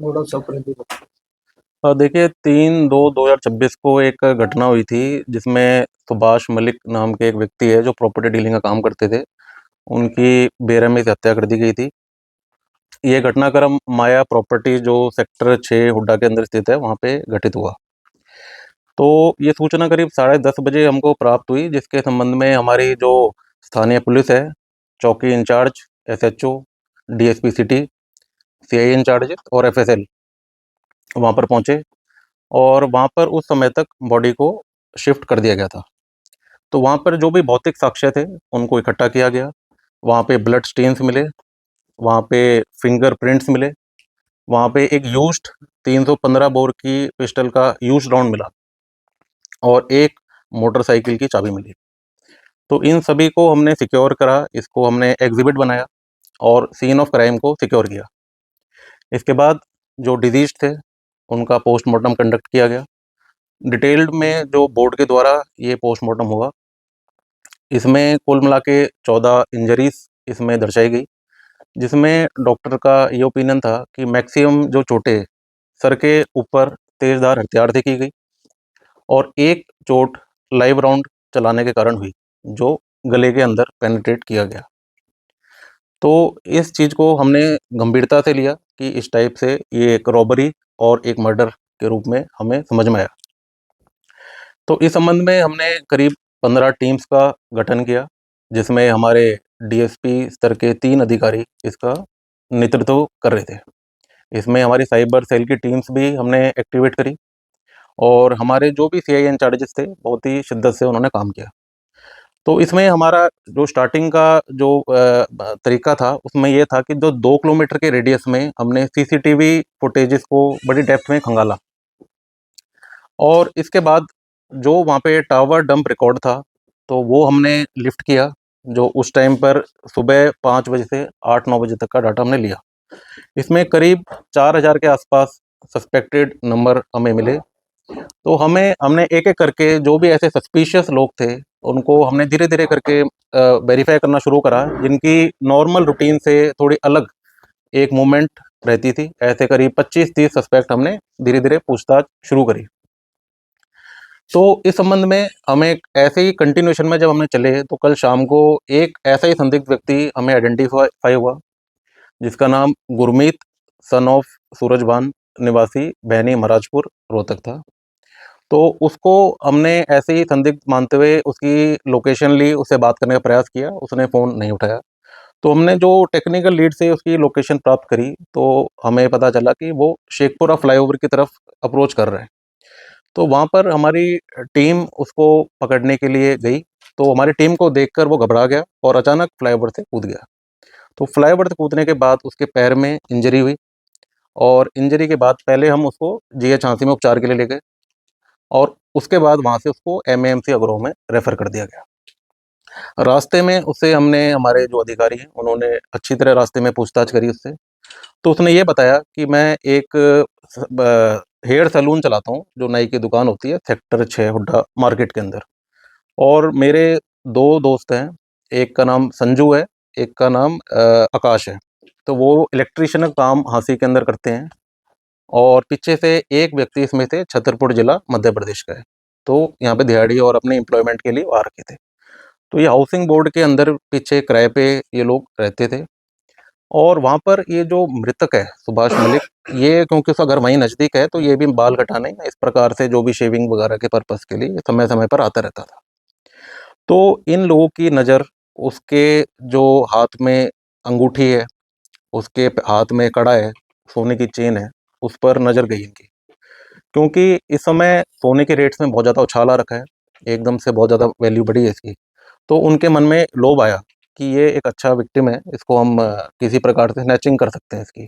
थोड़ा सा अपने देखिए 3/2/2026 को एक घटना हुई थी जिसमें सुभाष मलिक नाम के एक व्यक्ति है जो प्रॉपर्टी डीलिंग का काम करते थे। उनकी बेरहमी से हत्या कर दी गई थी। ये घटनाक्रम माया प्रॉपर्टी जो सेक्टर 6 हुड्डा के अंदर स्थित है वहाँ पे घटित हुआ। तो ये सूचना करीब 10:30 बजे हमको प्राप्त हुई, जिसके संबंध में हमारी जो स्थानीय पुलिस है, चौकी incharge, SHO, DSP city, CI incharge और एफएसएल वहाँ पर पहुँचे और वहाँ पर उस समय तक बॉडी को शिफ्ट कर दिया गया था। तो वहाँ पर जो भी भौतिक साक्ष्य थे उनको इकट्ठा किया गया। वहाँ पे ब्लड स्टेन्स मिले, वहाँ पे फिंगरप्रिंट्स मिले, वहाँ पे एक यूज्ड 315 बोर की पिस्टल का यूज्ड राउंड मिला और एक मोटरसाइकिल की चाबी मिली। तो इन सभी को हमने सिक्योर करा, इसको हमने एग्जिबिट बनाया और सीन ऑफ क्राइम को सिक्योर किया। इसके बाद जो डिजीज थे उनका पोस्टमार्टम कंडक्ट किया गया। डिटेल्ड में जो बोर्ड के द्वारा ये पोस्टमार्टम हुआ, इसमें कुल मिला के 14 इंजरीज इसमें दर्शाई गई, जिसमें डॉक्टर का ये ओपिनियन था कि मैक्सिमम जो चोटें सर के ऊपर तेज़धार हथियार से की गई और एक चोट लाइव राउंड चलाने के कारण हुई, जो गले के अंदर पेनिट्रेट किया गया। तो इस चीज़ को हमने गंभीरता से लिया कि इस टाइप से ये एक रॉबरी और एक मर्डर के रूप में हमें समझ में आया। तो इस संबंध में हमने करीब 15 टीम्स का गठन किया, जिसमें हमारे डीएसपी स्तर के 3 अधिकारी इसका नेतृत्व कर रहे थे। इसमें हमारी साइबर सेल की टीम्स भी हमने एक्टिवेट करी और हमारे जो भी सीआई इंचार्जेस थे बहुत ही शिद्दत से उन्होंने काम किया। तो इसमें हमारा जो स्टार्टिंग का जो तरीका था उसमें ये था कि जो 2 किलोमीटर के रेडियस में हमने सीसीटीवी फुटेजेस को बड़ी डेप्थ में खंगाला और इसके बाद जो वहाँ पे टावर डंप रिकॉर्ड था तो वो हमने लिफ्ट किया, जो उस टाइम पर सुबह 5 बजे से 8-9 बजे तक का डाटा हमने लिया। इसमें करीब 4000 के आसपास सस्पेक्टेड नंबर हमें मिले। तो हमने एक-एक करके जो भी ऐसे सस्पिशियस लोग थे, उनको हमने धीरे-धीरे करके वेरीफ़ाई करना शुरू करा, जिनकी नॉर्मल रूटीन से थोड़ी अलग एक मूवमेंट रहती थी। ऐसे करीब 25-30 सस्पेक्ट हमने धीरे-धीरे पूछताछ शुरू करी। तो इस संबंध में हमें ऐसे ही कंटिन्यूएशन में जब हमने चले, तो कल शाम को एक ऐसा ही संदिग्ध व्यक्ति हमें आइडेंटिफ़ाई हुआ, जिसका नाम गुरमीत सन ऑफ सूरजभान निवासी भैनी महाराजपुर रोहतक था। तो उसको हमने ऐसे ही संदिग्ध मानते हुए उसकी लोकेशन ली, उससे बात करने का प्रयास किया, उसने फ़ोन नहीं उठाया। तो हमने जो टेक्निकल लीड से उसकी लोकेशन प्राप्त करी, तो हमें पता चला कि वो शेखपुरा फ्लाईओवर की तरफ अप्रोच कर रहे हैं। तो वहाँ पर हमारी टीम उसको पकड़ने के लिए गई, तो हमारी टीम को देखकर वो घबरा गया और अचानक फ्लाईओवर से कूद गया। तो फ्लाईओवर से कूदने के बाद उसके पैर में इंजरी हुई और इंजरी के बाद पहले हम उसको जीएच झांसी में उपचार के लिए ले गए और उसके बाद वहाँ से उसको एमएएमसी अग्रो में रेफ़र कर दिया गया। रास्ते में उससे हमने हमारे जो अधिकारी हैं, उन्होंने अच्छी तरह रास्ते में पूछताछ करी उससे। तो उसने ये बताया कि मैं एक हेयर सैलून चलाता हूँ, जो नाई की दुकान होती है सेक्टर 6 हुड्डा मार्केट के अंदर। और मेरे 2 दोस्त हैं, एक का नाम संजू है, एक का नाम आकाश है। तो वो इलेक्ट्रीशियन का काम हांसी के अंदर करते हैं और पीछे से एक व्यक्ति इसमें से छतरपुर ज़िला मध्य प्रदेश का है। तो यहाँ पे दिहाड़ी और अपने एम्प्लॉयमेंट के लिए वो आ रखे थे। तो ये हाउसिंग बोर्ड के अंदर पीछे किराए पे ये लोग रहते थे और वहाँ पर ये जो मृतक है सुभाष मलिक, ये क्योंकि उसका घर वहीं नज़दीक है, तो ये भी बाल कटाने इस प्रकार से जो भी शेविंग वगैरह के पर्पज़ के लिए समय-समय पर आता रहता था। तो इन लोगों की नज़र उसके जो हाथ में अंगूठी है, उसके हाथ में कड़ा है, सोने की चेन है, उस पर नज़र गई इनकी। क्योंकि इस समय सोने के रेट्स में बहुत ज़्यादा उछाल आ रखा है, एकदम से बहुत ज़्यादा वैल्यू बढ़ी है इसकी। तो उनके मन में लोभ आया कि ये एक अच्छा विक्टिम है, इसको हम किसी प्रकार से स्नैचिंग कर सकते हैं इसकी।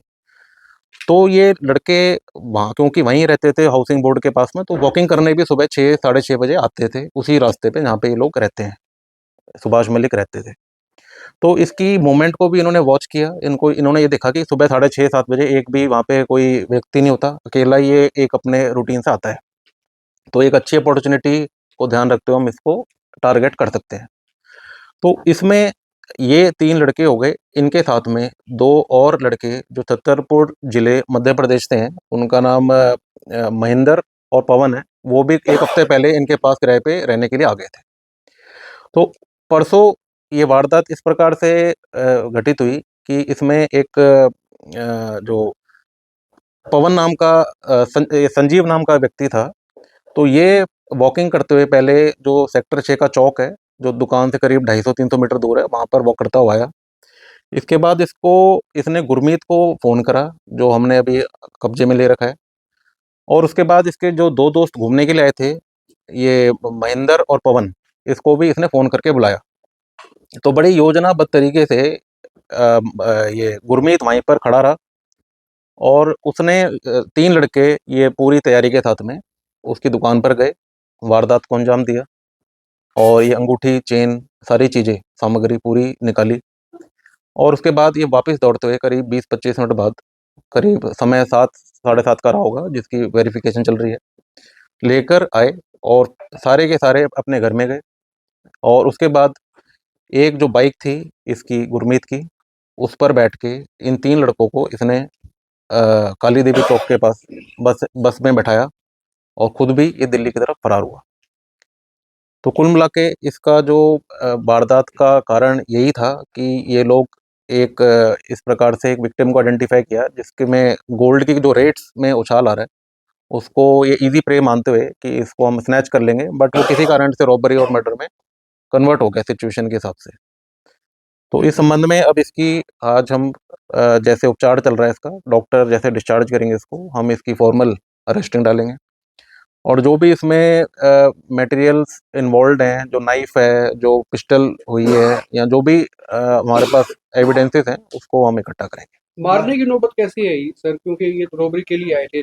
तो ये लड़के वहाँ क्योंकि वहीं रहते थे हाउसिंग बोर्ड के पास में, तो वॉकिंग करने भी सुबह 6 साढ़े 6 बजे आते थे, उसी रास्ते पे जहाँ पे ये लोग रहते हैं, सुभाष मलिक रहते थे। तो इसकी मूवमेंट को भी इन्होंने वॉच किया, इन्होंने ये देखा कि सुबह साढ़े 6-7 बजे एक भी वहाँ पे कोई व्यक्ति नहीं होता, अकेला ये एक अपने रूटीन से आता है। तो एक अच्छी अपॉर्च्युनिटी को ध्यान रखते हुए हम इसको टारगेट कर सकते हैं। तो इसमें ये 3 लड़के हो गए, इनके साथ में 2 और लड़के जो छतरपुर ज़िले मध्य प्रदेश से हैं, उनका नाम महेंद्र और पवन है, वो भी 1 हफ्ते पहले इनके पास किराए पे रहने के लिए आ गए थे। तो परसों ये वारदात इस प्रकार से घटित हुई कि इसमें एक जो पवन नाम का संजीव नाम का व्यक्ति था, तो ये वॉकिंग करते हुए पहले जो सेक्टर 6 का चौक है, जो दुकान से करीब 250-300 मीटर दूर है, वहाँ पर वॉक करता हुआ आया। इसके बाद इसने गुरमीत को फ़ोन करा, जो हमने अभी कब्जे में ले रखा है, और उसके बाद इसके जो 2 दोस्त घूमने के लिए आए थे, ये महेंद्र और पवन, इसको भी इसने फ़ोन करके बुलाया। तो बड़ी योजनाबद्ध तरीके से ये गुरमीत वहीं पर खड़ा रहा, और उसने 3 लड़के ये पूरी तैयारी के साथ में उसकी दुकान पर गए, वारदात को अंजाम दिया, और ये अंगूठी, चेन, सारी चीज़ें, सामग्री पूरी निकाली, और उसके बाद ये वापस दौड़ते हुए करीब 20-25 मिनट बाद, करीब समय 7 साढ़े 7 का रहा होगा, जिसकी वेरिफिकेशन चल रही है, लेकर आए और सारे के सारे अपने घर में गए। और उसके बाद एक जो बाइक थी इसकी, गुरमीत की, उस पर बैठ के इन 3 लड़कों को इसने काली देवी चौक के पास बस बस में बैठाया, और खुद भी ये दिल्ली की तरफ फरार हुआ। तो कुल मिला के इसका जो वारदात का कारण यही था कि ये लोग एक इस प्रकार से एक विक्टिम को आइडेंटिफाई किया, जिसके में गोल्ड की जो रेट्स में उछाल आ रहा है, उसको ये ईज़ी प्रे मानते हुए कि इसको हम स्नैच कर लेंगे, बट वो किसी कारण से रॉबरी और मर्डर में कन्वर्ट हो गया सिचुएशन के हिसाब से। तो इस संबंध में अब इसकी आज हम जैसे उपचार चल रहा है इसका, डॉक्टर जैसे डिस्चार्ज करेंगे इसको, हम इसकी फॉर्मल अरेस्टिंग डालेंगे, और जो भी इसमें मटेरियल्स इन्वॉल्व्ड हैं, जो नाइफ है, जो पिस्टल हुई है, या जो भी हमारे पास एविडेंसेस हैं, उसको हम इकट्ठा करेंगे। मारने की नौबत कैसी है सर, क्योंकि ये तो रॉबरी के लिए आए थे,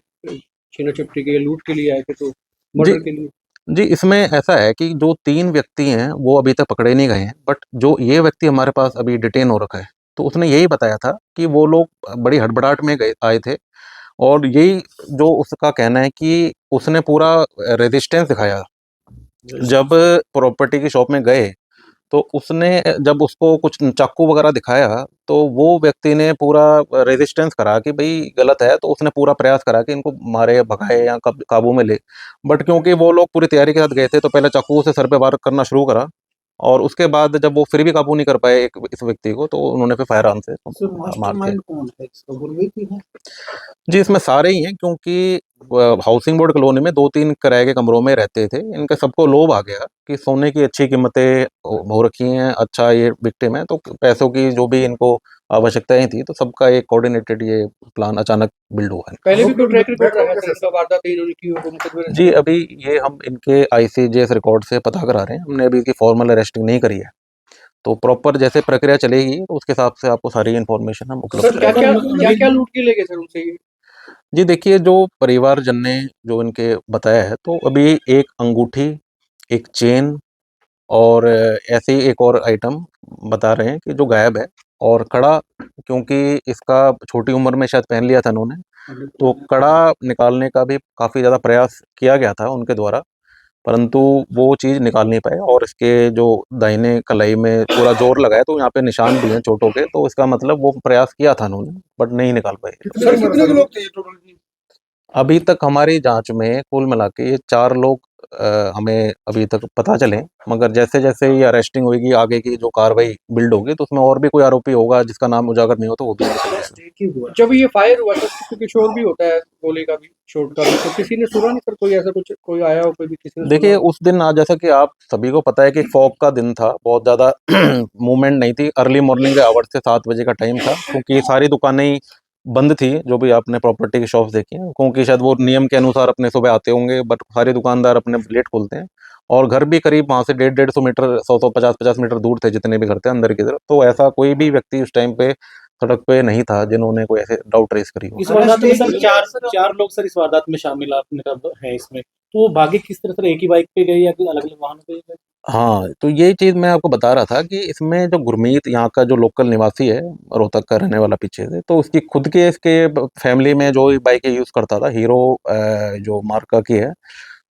छीना झपटी के, लूट के लिए आए थे, तो जी, मर्डर के लिए। जी, इसमें ऐसा है कि जो 3 व्यक्ति हैं, वो अभी तक पकड़े नहीं गए हैं, बट जो ये व्यक्ति हमारे पास अभी डिटेन हो रखा है, तो उसने यही बताया था कि वो लोग बड़ी हड़बड़ाहट में आए थे, और यही जो उसका कहना है कि उसने पूरा रेजिस्टेंस दिखाया। जब प्रॉपर्टी की शॉप में गए, तो उसने जब उसको कुछ चाकू वगैरह दिखाया, तो वो व्यक्ति ने पूरा रेजिस्टेंस करा कि भाई गलत है, तो उसने पूरा प्रयास करा कि इनको मारे, भगाए या काबू में ले, बट क्योंकि वो लोग पूरी तैयारी के साथ गए थे, तो पहले चाकू से सर पे वार करना शुरू करा, और उसके बाद जब वो फिर भी काबू नहीं कर पाए इस व्यक्ति को, तो उन्होंने फिर फायर आर्म से मार के। कौन है इसका, गुरमीत ही है? जी, इसमें सारे ही हैं, क्योंकि हाउसिंग बोर्ड कॉलोनी में 2-3 किराए के कमरों में रहते थे। इनका सबको लोभ आ गया कि सोने की अच्छी कीमतें हो रखी हैं, अच्छा ये विक्टिम है, तो पैसों की जो भी इनको आवश्यकताएँ थी, तो सबका एक कोऑर्डिनेटेड ये प्लान अचानक बिल्ड हुआ है। पहले भी कोई ट्रैक रिकॉर्ड रहा है सर, इसका वारदात इन्होंने की हो तो मुकदमे जी, अभी ये हम इनके आईसीजेएस रिकॉर्ड से पता करा रहे हैं। हमने अभी इसकी फॉर्मल अरेस्टिंग नहीं करी है। तो प्रॉपर जैसे प्रक्रिया चलेगी, तो उसके हिसाब से आपको सारी इन्फॉर्मेशन हम उपलब्ध सर, क्या लूट के ले गए सर उनसे ये? जी, देखिए, जो परिवारजन ने जो इनके बताया है, तो अभी एक अंगूठी, एक चेन, और ऐसे ही एक और आइटम बता रहे हैं कि जो गायब है, और कड़ा, क्योंकि इसका छोटी उम्र में शायद पहन लिया था इन्होंने, तो कड़ा निकालने का भी काफ़ी ज़्यादा प्रयास किया गया था उनके द्वारा, परंतु वो चीज़ निकाल नहीं पाए, और इसके जो दाहिने कलाई में पूरा जोर लगा है, तो यहाँ पे निशान भी हैं चोटों के, तो इसका मतलब वो प्रयास किया था इन्होंने, बट नहीं निकाल पाए। सर, कितने लोग थे टोटल? अभी तक हमारी जांच में कुल मिला के ये 4 लोग हमें अभी तक पता चले, मगर जैसे-जैसे ये अरेस्टिंग होगी, आगे की जो कार्रवाई बिल्ड होगी, तो उसमें और भी कोई आरोपी होगा जिसका नाम उजागर नहीं हो, तो वो भी निकल जाएगा। जब ये फायर हुआ सर, क्योंकि शोर भी होता है गोली का भी, शॉट का भी, तो किसी ने सुना नहीं सर? कोई ऐसा कुछ कोई आया हो, कोई भी किसी ने देखिए, सुना? उस दिन आज जैसा कि आप सभी को पता है कि फॉग का दिन था, बहुत ज़्यादा मूवमेंट नहीं थी, अर्ली मॉर्निंग के आवर्स से 7 बजे का टाइम था, क्योंकि ये सारी दुकानें ही बंद थी, जो भी आपने प्रॉपर्टी की शॉप्स देखी हैं, क्योंकि शायद वो नियम के अनुसार अपने सुबह आते होंगे, बट सारे दुकानदार अपने लेट खोलते हैं, और घर भी करीब वहाँ से 150-150 मीटर, 100-100, 50-50 मीटर दूर थे जितने भी घर थे अंदर की तरफ, तो ऐसा कोई भी व्यक्ति उस टाइम पे सड़क पे नहीं था जिन्होंने कोई ऐसे डाउट रेस करी हो। इस वारदात में सर चार लोग सर इस वारदात में शामिल आपने कब है इसमें, तो वो भागे किस तरह से, एक ही बाइक पे गए या अलग अलग वाहनों पे गए? हाँ, तो यही चीज़ मैं आपको बता रहा था कि इसमें जो गुरमीत यहाँ का जो लोकल निवासी है, रोहतक का रहने वाला पीछे से, तो उसकी खुद के इसके फैमिली में जो बाइकें यूज़ करता था, हीरो जो मार्का की है,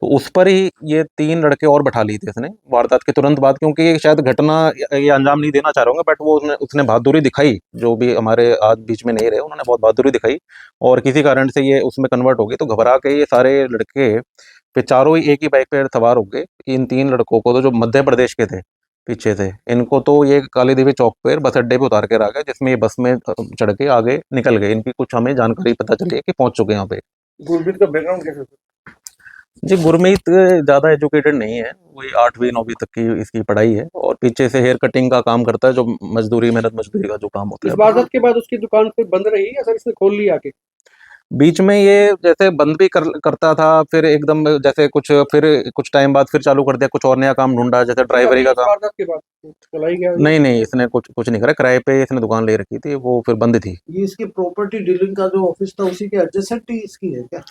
तो उस पर ही ये 3 लड़के और बैठा लिए थे इसने वारदात के तुरंत बाद, क्योंकि ये शायद घटना ये अंजाम नहीं देना चाह रहा हूँ, बट वो उसने उसने बहादुरी दिखाई, जो भी हमारे आज बीच में नहीं रहे उन्होंने बहुत बहादुरी दिखाई और किसी कारण से ये उसमें कन्वर्ट हो गई। तो घबरा के ये सारे लड़के फिर चारों ही एक ही बाइक पे सवार हो गए। इन 3 लड़कों को तो जो मध्य प्रदेश के थे पीछे से, इनको तो ये काली देवी चौक पर बस अड्डे पे उतार के रख गए, जिसमें ये बस में चढ़ के आगे निकल गए। इनकी कुछ हमें जानकारी पता चली है कि पहुंच चुके हैं यहाँ पे। गुरप्रीत का बैकग्राउंड कैसे था? जी, गुरमीत ज़्यादा एजुकेटेड नहीं है, वही 8वीं 9वीं तक की इसकी पढ़ाई है और पीछे से हेयर कटिंग का काम करता है, जो मजदूरी मेहनत मजदूरी का जो काम होता इस है। वारदात के बाद उसकी दुकान फिर बंद रही या सर इसने खोल ली आके? बीच में ये जैसे बंद भी करता था, फिर एकदम जैसे कुछ टाइम बाद फिर चालू कर दिया, कुछ और नया काम ढूंढा, जैसे ड्राइवरी का इस काम। वारदात के बाद चला ही गया ये? नहीं, इसने कुछ नहीं करा, किराए पे इसने दुकान ले रखी थी, वो फिर बंद थी। ये इसकी प्रॉपर्टी डीलिंग का जो ऑफिस था उसी के एडजेसेंट ही इसकी है क्या?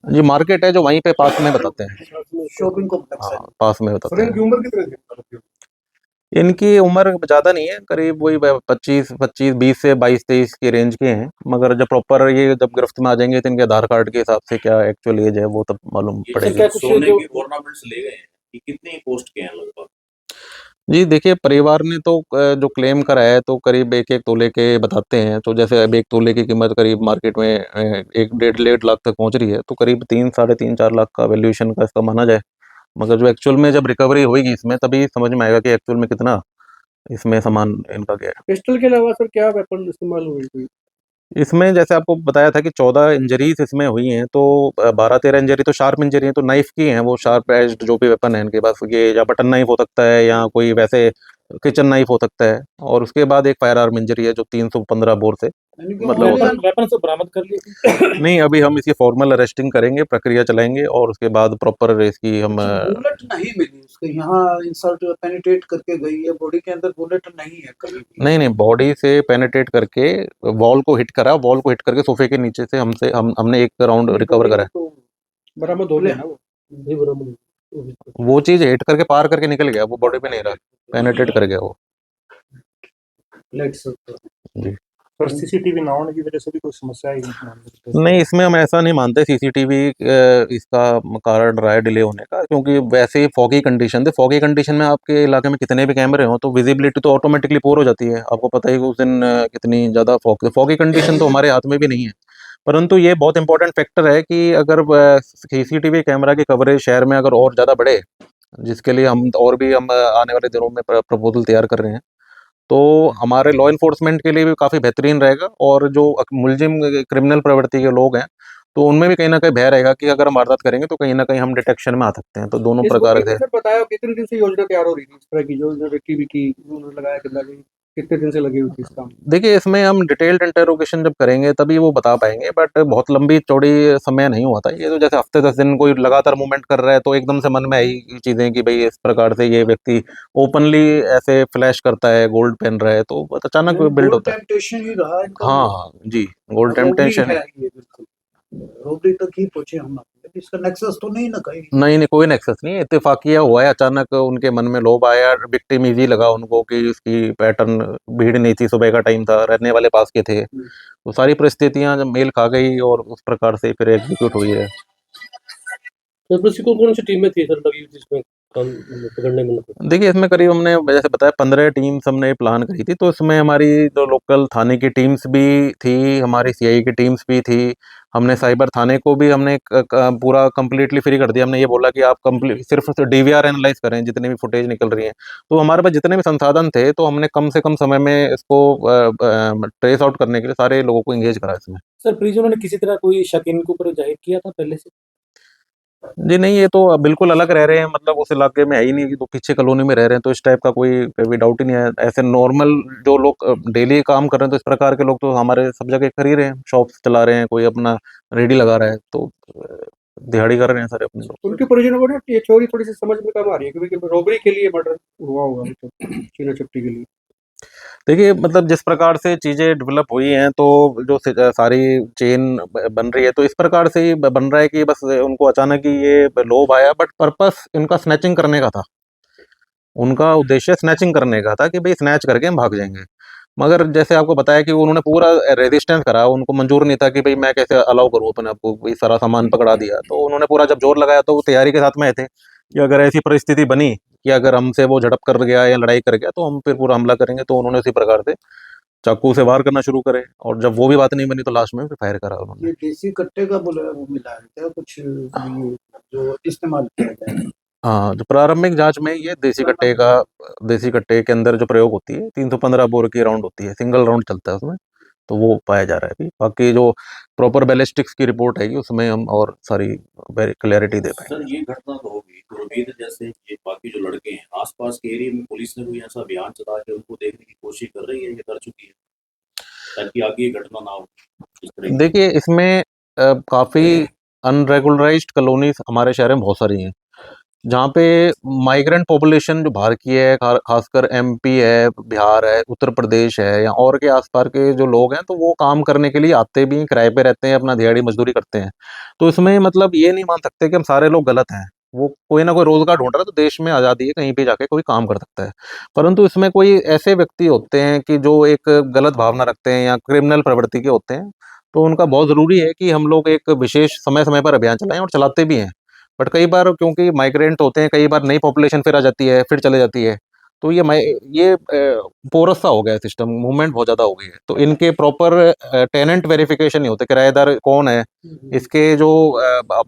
जी, मार्केट है जो वहीं पे पास में बताते हैं। शॉपिंग कॉम्प्लेक्स है। हाँ, पास में बताते हैं। उम्र कितनी थी? इनकी उम्र ज़्यादा नहीं है, करीब वही 25 20 से 22 23 की रेंज के हैं, मगर जब प्रॉपर ये जब गिरफ्त में आ जाएंगे तो इनके आधार कार्ड के हिसाब से क्या एक्चुअल एज है वो तब मालूम ये पड़ेगी। क्या कुछ सोने जो के ऑर्नामेंट्स ले गए हैं कि कितनी कॉस्ट के हैं लगभग? जी देखिए, परिवार ने तो जो क्लेम करा है तो करीब 1-1 तोले के बताते हैं। तो जैसे अब 1 तोले की कीमत करीब मार्केट में 1 डेढ़ लाख तक पहुंच रही है, तो करीब 3 साढ़े 3 4 लाख का वैल्यूएशन का इसका माना जाए। मगर जो एक्चुअल में जब रिकवरी होगी इसमें तभी समझ में आएगा कि एक्चुअल में कितना इसमें सामान इनका गया है। पिस्टल के अलावा सर क्या वेपन इस्तेमाल हुई थी? इसमें जैसे आपको बताया था कि 14 इंजरीज इसमें हुई हैं, तो 12-13 इंजरी तो शार्प इंजरी है, तो नाइफ की हैं, वो शार्प एज्ड जो भी वेपन है इनके पास, ये या बटन नाइफ हो सकता है या कोई वैसे किचन नाइफ हो सकता है। और उसके बाद एक फायर आर्म इंजरी है जो 315 बोर से मतलब होता है। वेपन से बरामद कर लिए? नहीं, अभी हम इसकी फॉर्मल अरेस्टिंग करेंगे, प्रक्रिया चलाएंगे और उसके बाद प्रॉपर इसकी हम बुलेट नहीं मिली उसके यहाँ, इंसल्ट पेनिट्रेट करके गई है बॉडी के अंदर, बुलेट नहीं है कहीं भी। नहीं बॉडी से पेनिट्रेट करके वॉल को हिट करा, वॉल को हिट करके सोफे के नीचे से हमने एक राउंड रिकवर करा है। तो बरामद हो गया ना वो? जी बरामद हो गया। वो चीज हिट करके पार करके निकल गया, वो बॉडी पे नहीं रहा, पेनिट्रेट कर गया वो। लेट्स जी और सीसीटीवी ना होने की वजह से भी कोई समस्या आई नहीं? नहीं, इसमें हम ऐसा नहीं मानते सीसीटीवी इसका कारण रहा है डिले होने का, क्योंकि वैसे ही फॉगी कंडीशन थे। फॉगी कंडीशन में आपके इलाके में कितने भी कैमरे हों तो विजिबिलिटी तो ऑटोमेटिकली पोर हो जाती है। आपको पता ही कि उस दिन कितनी ज़्यादा फॉगी कंडीशन तो हमारे हाथ में भी नहीं है। परंतु ये बहुत इंपॉर्टेंट फैक्टर है कि अगर सीसीटीवी कैमरा की कवरेज शहर में अगर और ज़्यादा बढ़े, जिसके लिए हम आने वाले दिनों में प्रपोजल तैयार कर रहे हैं, तो हमारे लॉ इन्फोर्समेंट के लिए भी काफ़ी बेहतरीन रहेगा। और जो मुलजिम क्रिमिनल प्रवृत्ति के लोग हैं तो उनमें भी कहीं ना कहीं भय रहेगा कि अगर हम वारदात करेंगे तो कहीं ना कहीं हम डिटेक्शन में आ सकते हैं। तो दोनों प्रकार से सर बताया कितने दिन से योजना तैयार हो रही थी इस तरह की, जो विक्की विकी उन्होंने लगाया कितने दिन से लगी हुई थी इस काम? देखिए, इसमें हम डिटेल्ड इंटरोगेशन जब करेंगे तभी वो बता पाएंगे, बट बहुत लंबी चौड़ी समय नहीं हुआ था ये। तो जैसे हफ्ते 10 दिन कोई लगातार मूवमेंट कर रहा है तो एकदम से मन में आई चीज़ें कि भाई इस प्रकार से ये व्यक्ति ओपनली ऐसे फ्लैश करता है, गोल्ड पहन रहा है, तो बहुत अचानक बिल्ड होता है। टेम्पटेशन ही रहा इनका। हाँ जी, गोल्ड Robbery टेम्पटेशन है ये बिल्कुल, रोबरी तक ही पहुंचे हम लोग। इसका नेक्सस तो नहीं ना कहीं? नहीं, कोई नेक्सस नहीं है, इत्तेफाकिया हुआ है। अचानक उनके मन में लोभ आया, विक्टिम इजी लगा उनको कि उसकी पैटर्न, भीड़ नहीं थी, सुबह का टाइम था, रहने वाले पास के थे, तो सारी परिस्थितियां जब मेल खा गई और उस प्रकार से फिर एग्जीक्यूट हुई है। तो कौन सी टीमें थी सर लगी जिसमें काम पकड़ने में? देखिए, इसमें करीब हमने जैसे बताया 15 टीम्स हमने प्लान करी थी, तो इसमें हमारी जो लोकल थाने की टीम्स भी थी, हमारी सीआई की टीम्स भी थी। हमने साइबर थाने को भी हमने पूरा कम्प्लीटली फ्री कर दिया। हमने ये बोला कि आप सिर्फ डीवीआर एनालाइज करें जितने भी फुटेज निकल रही हैं। तो हमारे पास जितने भी संसाधन थे तो हमने कम से कम समय में इसको ट्रेस आउट करने के लिए सारे लोगों को एंगेज करा इसमें। सर परिजनों ने किसी तरह कोई शक इनके ऊपर जाहिर किया था पहले से? जी नहीं, ये तो बिल्कुल अलग रह रहे हैं, मतलब उस इलाके में है ही नहीं, कि तो पीछे कॉलोनी में रह रहे हैं, तो इस टाइप का कोई डाउट ही नहीं है। ऐसे नॉर्मल जो लोग डेली काम कर रहे हैं तो इस प्रकार के लोग तो हमारे सब जगह कर ही रहे हैं, शॉप्स चला रहे हैं, कोई अपना रेडी लगा रहा है, तो दिहाड़ी कर रहे हैं सारे अपने लोग। उनके परिजनों को ना ये चोरी थोड़ी सी समझ में कम आ रही है, क्योंकि रोबरी के लिए मर्डर हुआ होगा मतलब छीना झपटी के लिए। देखिए, मतलब जिस प्रकार से चीज़ें डेवलप हुई हैं तो जो सारी चेन बन रही है तो इस प्रकार से ही बन रहा है कि बस उनको अचानक ही ये लोभ आया, बट पर्पस इनका स्नैचिंग करने का था। उनका उद्देश्य स्नैचिंग करने का था कि भाई स्नैच करके हम भाग जाएंगे। मगर जैसे आपको बताया कि उन्होंने पूरा रेजिस्टेंस करा, उनको मंजूर नहीं था कि भाई मैं कैसे अलाउ करूँ अपने आपको, भाई सारा सामान पकड़ा दिया। तो उन्होंने पूरा जब जोर लगाया तो वो तैयारी के साथ में आए थे कि अगर ऐसी परिस्थिति बनी कि अगर हमसे वो झड़प कर गया या लड़ाई कर गया तो हम फिर पूरा हमला करेंगे। तो उन्होंने उसी प्रकार से चाकू से वार करना शुरू करे, और जब वो भी बात नहीं बनी तो लास्ट में फिर फायर करा उन्होंने। ये देसी कट्टे का बोला वो मिला है क्या कुछ, ये जो इस्तेमाल किया गया है? हाँ, जो प्रारंभिक जांच में ये देसी कट्टे के अंदर जो प्रयोग होती है 315 बोर की राउंड होती है, सिंगल राउंड चलता है उसमें, तो वो पाया जा रहा है अभी। बाकी जो प्रॉपर बैलिस्टिक्स की रिपोर्ट आएगी उसमें हम और सारी क्लैरिटी दे पाएंगे। सर ये घटना तो होगी, गुरमीत जैसे ये बाकी जो लड़के हैं आसपास के एरिया में पुलिस ने कोई ऐसा अभियान चला के उनको देखने की कोशिश कर रही है, ये कर चुकी है, ताकि आगे ये घटना ना हो इस तरह की? देखिए, इसमें काफ़ी अनरेगुलराइज्ड कॉलोनीज हमारे शहर में बहुत सारी हैं, जहाँ पे माइग्रेंट पॉपुलेशन जो बाहर की है, खासकर एमपी है, बिहार है, उत्तर प्रदेश है, या और के आसपास के जो लोग हैं, तो वो काम करने के लिए आते भी हैं, किराए पे रहते हैं, अपना दिहाड़ी मजदूरी करते हैं। तो इसमें मतलब ये नहीं मान सकते कि हम सारे लोग गलत हैं। वो कोई ना कोई रोजगार ढूंढ रहा है, तो देश में आज़ादी है, कहीं भी जाके कोई काम कर सकता है। परंतु इसमें कोई ऐसे व्यक्ति होते हैं कि जो एक गलत भावना रखते हैं या क्रिमिनल प्रवृत्ति के होते हैं, तो उनका बहुत ज़रूरी है कि हम लोग एक विशेष समय समय पर अभियान चलाएं, और चलाते भी हैं। बट कई बार क्योंकि माइग्रेंट होते हैं, कई बार नई पॉपुलेशन फिर आ जाती है, फिर चले जाती है, तो ये पोरस सा हो गया है सिस्टम, मूवमेंट बहुत ज़्यादा हो गई है। तो इनके प्रॉपर टेनेंट वेरिफिकेशन नहीं होते, किराएदार कौन है, इसके जो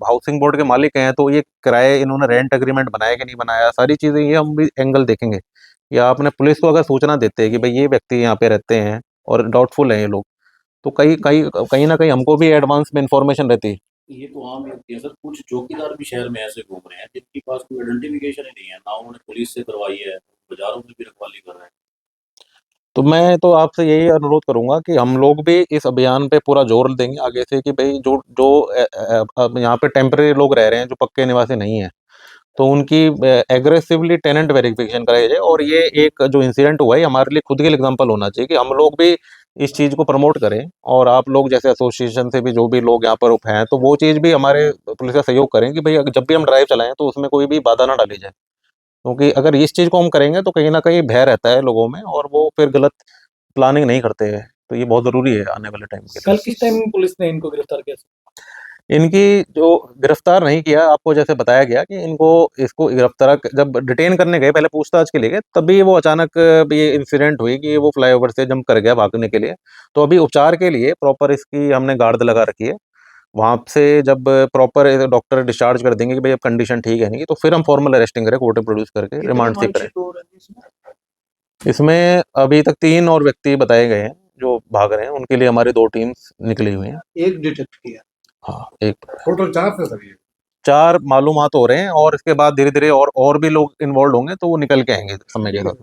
हाउसिंग बोर्ड के मालिक हैं, तो ये किराए इन्होंने रेंट एग्रीमेंट बनाया कि नहीं बनाया, सारी चीज़ें ये हम भी एंगल देखेंगे। या आपने पुलिस को अगर सूचना देते हैं कि भाई ये व्यक्ति यहाँ पे रहते हैं और डाउटफुल हैं ये लोग, तो कहीं कहीं कहीं ना कहीं हमको भी एडवांस में इंफॉर्मेशन रहती है। ये तो आम व्यक्ति है सर, कुछ चौकीदार भी शहर में ऐसे घूम रहे हैं जिनके पास कोई आइडेंटिफिकेशन ही नहीं है, ना उन्होंने पुलिस से करवाई है, बाजारों में भी रखवाली कर रहे हैं। तो मैं तो आपसे यही अनुरोध करूंगा कि हम लोग भी इस अभियान पे पूरा जोर देंगे आगे से, कि भाई जो जो अब यहाँ पे टेम्परेरी लोग रह रहे हैं, जो पक्के निवासी नहीं हैं, तो उनकी एग्रेसिवली टेनेंट वेरिफिकेशन कराई जाए। और ये एक जो इंसिडेंट हुआ है, हमारे लिए खुद के लिए एग्जांपल होना चाहिए कि हम लोग भी इस चीज़ को प्रमोट करें, और आप लोग जैसे एसोसिएशन से भी जो भी लोग यहाँ पर हैं, तो वो चीज़ भी हमारे पुलिस का सहयोग करें कि भाई जब भी हम ड्राइव चलाएं तो उसमें कोई भी बाधा ना डाली जाए। क्योंकि अगर इस चीज़ को हम करेंगे तो कहीं ना कहीं भय रहता है लोगों में, और वो फिर गलत प्लानिंग नहीं करते हैं। तो ये बहुत ज़रूरी है आने वाले टाइम के कल लिए। किस टाइम पुलिस ने इनको गिरफ्तार किया? इनकी जो गिरफ्तार नहीं किया, आपको जैसे बताया गया कि इसको गिरफ्तार जब डिटेन करने गए, पहले पूछताछ के लिए गए, तभी वो अचानक ये इंसिडेंट हुई कि वो फ्लाईओवर से जंप कर गया भागने के लिए। तो अभी उपचार के लिए प्रॉपर इसकी हमने गार्ड लगा रखी है। वहाँ से जब प्रॉपर डॉक्टर डिस्चार्ज कर देंगे कि भाई अब कंडीशन ठीक है नहीं, तो फिर हम फॉर्मल अरेस्टिंग करें, कोर्ट में प्रोड्यूस करके कितने रिमांड सीख करें। वांछित हो रहे हैं इसमें? इसमें अभी तक 3 और व्यक्ति बताए गए हैं जो भाग रहे हैं, उनके लिए हमारी 2 टीम्स निकली हुई हैं। एक डिटेक्ट किया। हाँ, एक टोटल 4 थे सर ये। 4 मालूमात हो रहे हैं, और इसके बाद धीरे-धीरे और भी लोग इन्वॉल्व होंगे, तो वो निकल के आएँगे समय के साथ।